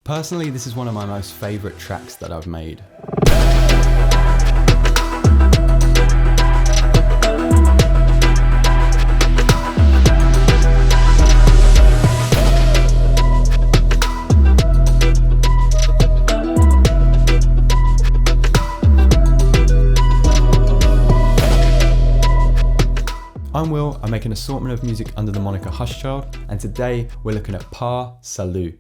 Personally, this is one of my most favorite tracks that I've made. I'm Will, I make an assortment of music under the moniker Hushchild, and today we're looking at Pa Salieu.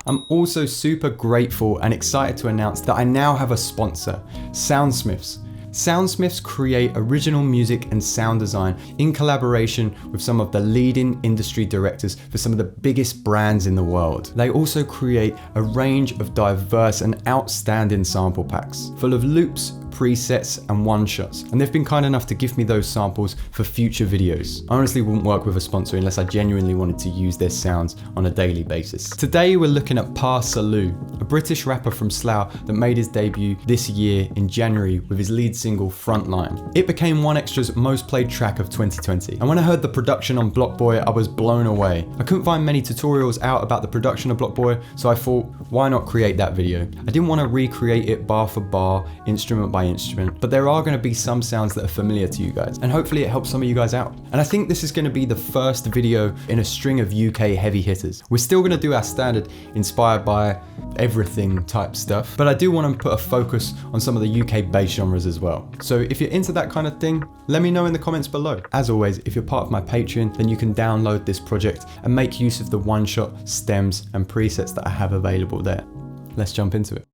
I'm also super grateful and excited to announce that I now have a sponsor, Soundsmiths. Soundsmiths create original music and sound design in collaboration with some of the leading industry directors for some of the biggest brands in the world. They also create a range of diverse and outstanding sample packs full of loops, presets and one-shots, and they've been kind enough to give me those samples for future videos. I honestly wouldn't work with a sponsor unless I genuinely wanted to use their sounds on a daily basis. Today we're looking at Pa Salieu, a British rapper from Slough that made his debut this year in January with his lead single Frontline. It became 1Xtra's most played track of 2020, and when I heard the production on Block Boy, I was blown away. I couldn't find many tutorials out about the production of Block Boy, so I thought, why not create that video? I didn't want to recreate it bar for bar, instrument by instrument, but there are going to be some sounds that are familiar to you guys, and hopefully it helps some of you guys out. And I think this is going to be the first video in a string of UK heavy hitters. We're still going to do our standard inspired by everything type stuff, but I do want to put a focus on some of the UK bass genres as well. So if you're into that kind of thing, let me know in the comments below. As always, if you're part of my Patreon, then you can download this project and make use of the one-shot stems and presets that I have available there. Let's jump into it.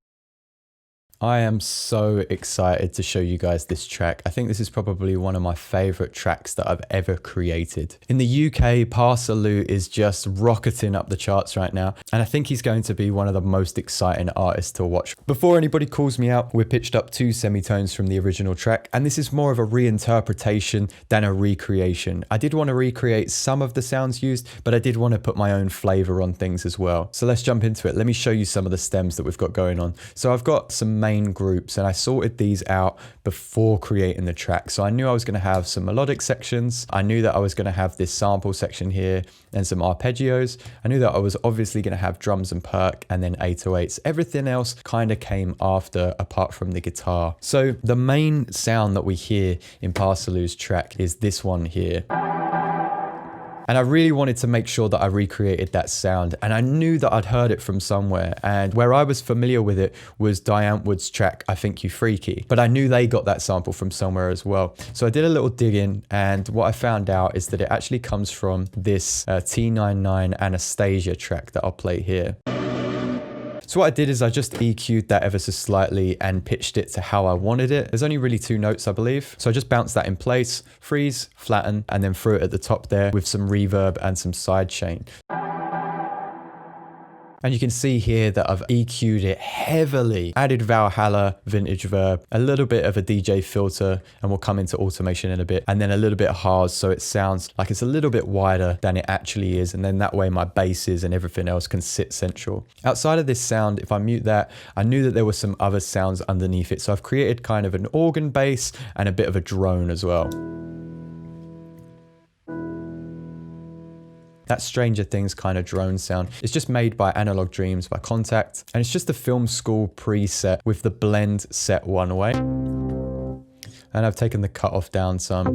I am so excited to show you guys this track. I think this is probably one of my favorite tracks that I've ever created. In the UK, Pa Salieu is just rocketing up the charts right now, and I think he's going to be one of the most exciting artists to watch. Before anybody calls me out, we pitched up 2 semitones from the original track, and this is more of a reinterpretation than a recreation. I did want to recreate some of the sounds used, but I did want to put my own flavor on things as well. So let's jump into it. Let me show you some of the stems that we've got going on. So I've got some main groups, and I sorted these out before creating the track. So I knew I was going to have some melodic sections. I knew that I was going to have this sample section here and some arpeggios. I knew that I was obviously going to have drums and perk and then 808s. Everything else kind of came after, apart from the guitar. So the main sound that we hear in Pa Salieu's track is this one here. And I really wanted to make sure that I recreated that sound, and I knew that I'd heard it from somewhere, and where I was familiar with it was Diane Wood's track, I Think You Freaky, but I knew they got that sample from somewhere as well. So I did a little digging, and what I found out is that it actually comes from this T99 Anastasia track that I'll play here. So what I did is I just EQ'd that ever so slightly and pitched it to how I wanted it. There's only really 2 notes, I believe. So I just bounced that in place, freeze, flatten, and then threw it at the top there with some reverb and some sidechain. And you can see here that I've EQ'd it heavily, added Valhalla, vintage verb, a little bit of a DJ filter, and we'll come into automation in a bit, and then a little bit of Haas, so it sounds like it's a little bit wider than it actually is, and then that way my basses and everything else can sit central. Outside of this sound, if I mute that, I knew that there were some other sounds underneath it, so I've created kind of an organ bass and a bit of a drone as well. That Stranger Things kind of drone sound is just made by Analog Dreams by Contact, and it's just a film school preset with the blend set one way. And I've taken the cutoff down some,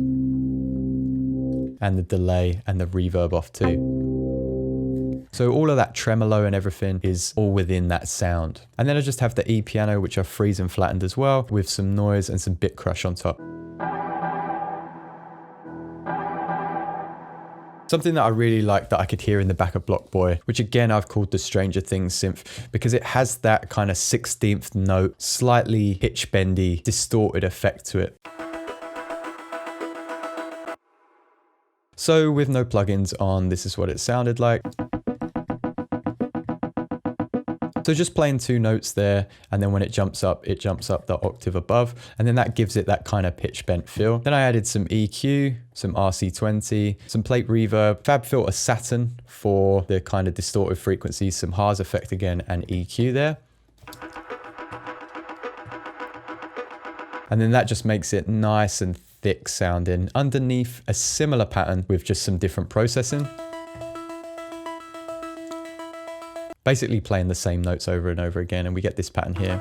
and the delay and the reverb off too. So all of that tremolo and everything is all within that sound. And then I just have the E piano, which I've freeze and flattened as well, with some noise and some bit crush on top. Something that I really like that I could hear in the back of Block Boy, which again I've called the Stranger Things synth, because it has that kind of 16th note, slightly pitch bendy, distorted effect to it. So with no plugins on, this is what it sounded like. So just playing 2 notes there, and then when it jumps up the octave above, and then that gives it that kind of pitch bent feel. Then I added some EQ, some RC20, some plate reverb, FabFilter Saturn for the kind of distorted frequencies, some Haas effect again, and EQ there. And then that just makes it nice and thick sounding underneath a similar pattern with just some different processing. Basically playing the same notes over and over again, and we get this pattern here.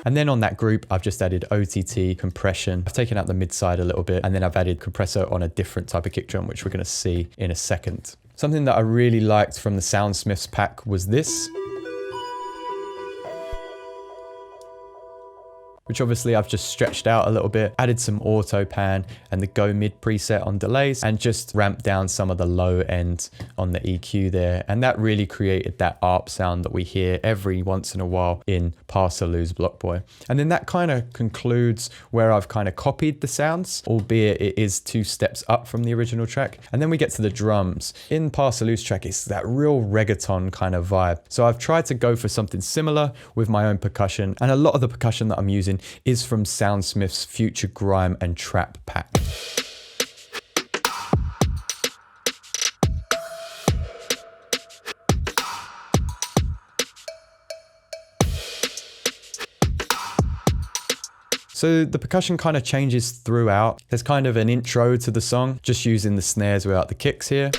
And then on that group, I've just added OTT compression. I've taken out the mid side a little bit, and then I've added compressor on a different type of kick drum, which we're gonna see in a second. Something that I really liked from the Soundsmiths pack was this, which obviously I've just stretched out a little bit, added some auto pan and the go mid preset on delays, and just ramped down some of the low end on the EQ there. And that really created that ARP sound that we hear every once in a while in Pa Salieu's Block Boy. And then that kind of concludes where I've kind of copied the sounds, albeit it is 2 steps up from the original track. And then we get to the drums. In Pa Salieu's track, it's that real reggaeton kind of vibe. So I've tried to go for something similar with my own percussion, and a lot of the percussion that I'm using is from Soundsmiths' Future Grime and Trap pack. So the percussion kind of changes throughout. There's kind of an intro to the song, just using the snares without the kicks here.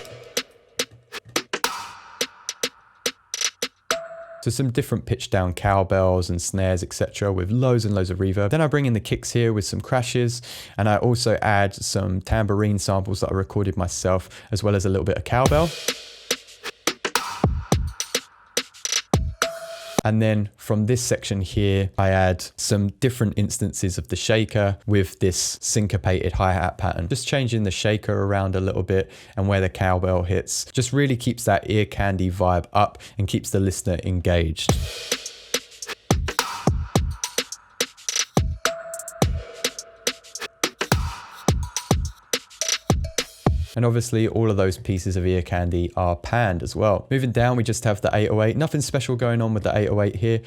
So some different pitch down cowbells and snares, etc., with loads and loads of reverb. Then I bring in the kicks here with some crashes, and I also add some tambourine samples that I recorded myself, as well as a little bit of cowbell. And then from this section here, I add some different instances of the shaker with this syncopated hi-hat pattern. Just changing the shaker around a little bit and where the cowbell hits. Just really keeps that ear candy vibe up and keeps the listener engaged. And obviously all of those pieces of ear candy are panned as well. Moving down, we just have the 808. Nothing special going on with the 808 here.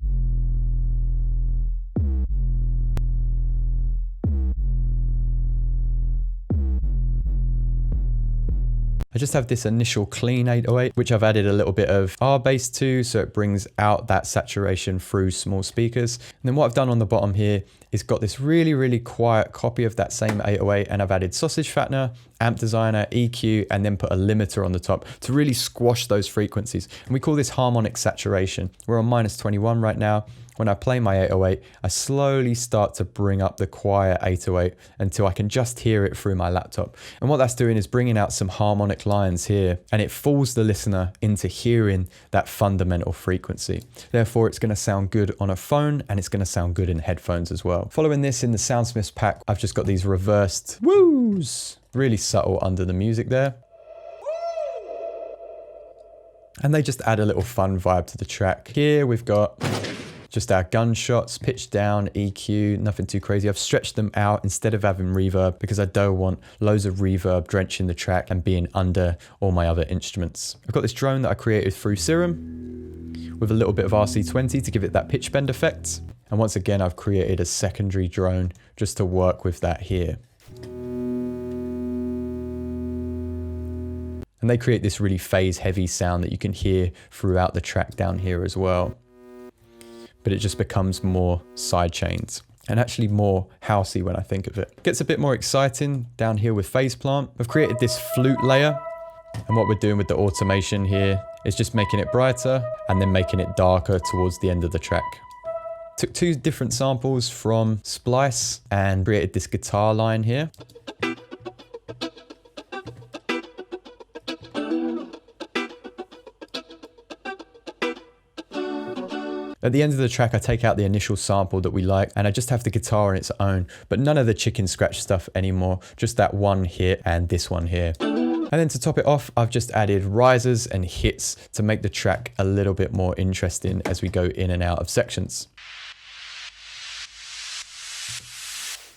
I just have this initial clean 808, which I've added a little bit of R bass to, so it brings out that saturation through small speakers. And then what I've done on the bottom here is got this really, really quiet copy of that same 808, and I've added sausage fattener, amp designer, EQ, and then put a limiter on the top to really squash those frequencies. And we call this harmonic saturation. We're on -21 right now. When I play my 808, I slowly start to bring up the quiet 808 until I can just hear it through my laptop. And what that's doing is bringing out some harmonic lines here, and it fools the listener into hearing that fundamental frequency. Therefore, it's going to sound good on a phone, and it's going to sound good in headphones as well. Following this in the Soundsmiths pack, I've just got these reversed woos, really subtle under the music there. And they just add a little fun vibe to the track. Here we've got just our gunshots, pitched down, EQ, nothing too crazy. I've stretched them out instead of having reverb because I don't want loads of reverb drenching the track and being under all my other instruments. I've got this drone that I created through Serum with a little bit of RC20 to give it that pitch bend effect. And once again, I've created a secondary drone just to work with that here. And they create this really phase heavy sound that you can hear throughout the track down here as well. But it just becomes more side chains and actually more housey when I think of it. Gets a bit more exciting down here with Phase Plant. I've created this flute layer, and what we're doing with the automation here is just making it brighter and then making it darker towards the end of the track. Took 2 different samples from Splice and created this guitar line here. At the end of the track, I take out the initial sample that we like, and I just have the guitar on its own, but none of the chicken scratch stuff anymore, just that one hit and this one here. And then to top it off, I've just added risers and hits to make the track a little bit more interesting as we go in and out of sections.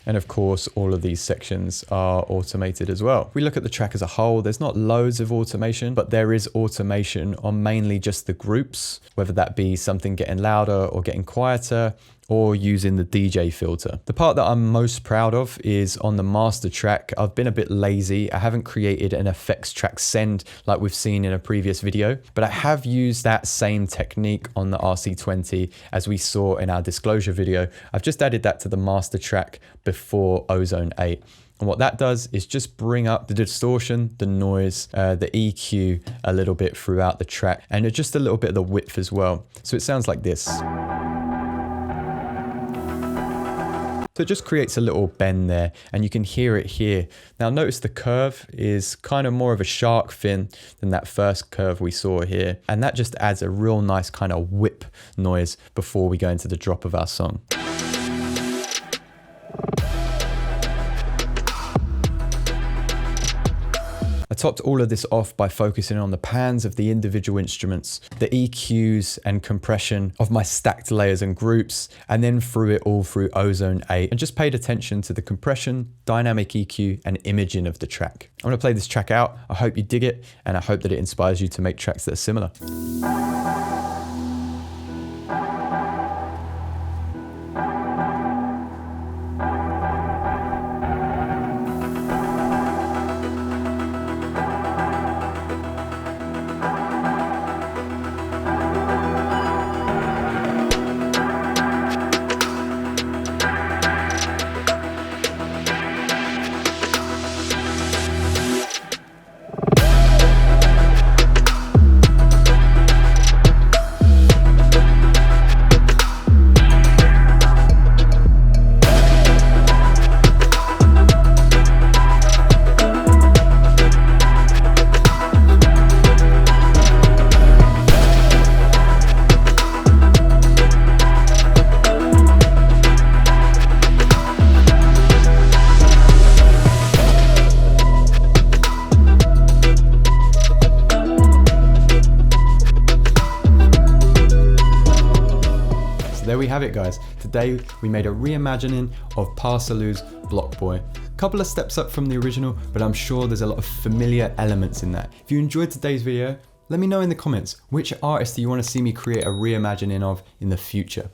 And of course, all of these sections are automated as well. If we look at the track as a whole, there's not loads of automation, but there is automation on mainly just the groups, whether that be something getting louder or getting quieter, or using the DJ filter. The part that I'm most proud of is on the master track. I've been a bit lazy. I haven't created an effects track send like we've seen in a previous video, but I have used that same technique on the RC20 as we saw in our disclosure video. I've just added that to the master track before Ozone 8. And what that does is just bring up the distortion, the noise, the EQ a little bit throughout the track, and just a little bit of the width as well. So it sounds like this. So it just creates a little bend there, and you can hear it here. Now notice the curve is kind of more of a shark fin than that first curve we saw here. And that just adds a real nice kind of whip noise before we go into the drop of our song. I topped all of this off by focusing on the pans of the individual instruments, the EQs and compression of my stacked layers and groups, and then threw it all through Ozone 8 and just paid attention to the compression, dynamic EQ and imaging of the track. I'm going to play this track out. I hope you dig it, and I hope that it inspires you to make tracks that are similar. There we have it, guys. Today we made a reimagining of Pa Salieu's Block Boy. Couple of steps up from the original, but I'm sure there's a lot of familiar elements in that. If you enjoyed today's video, let me know in the comments which artist do you want to see me create a reimagining of in the future.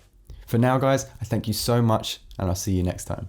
For now, guys, I thank you so much, and I'll see you next time.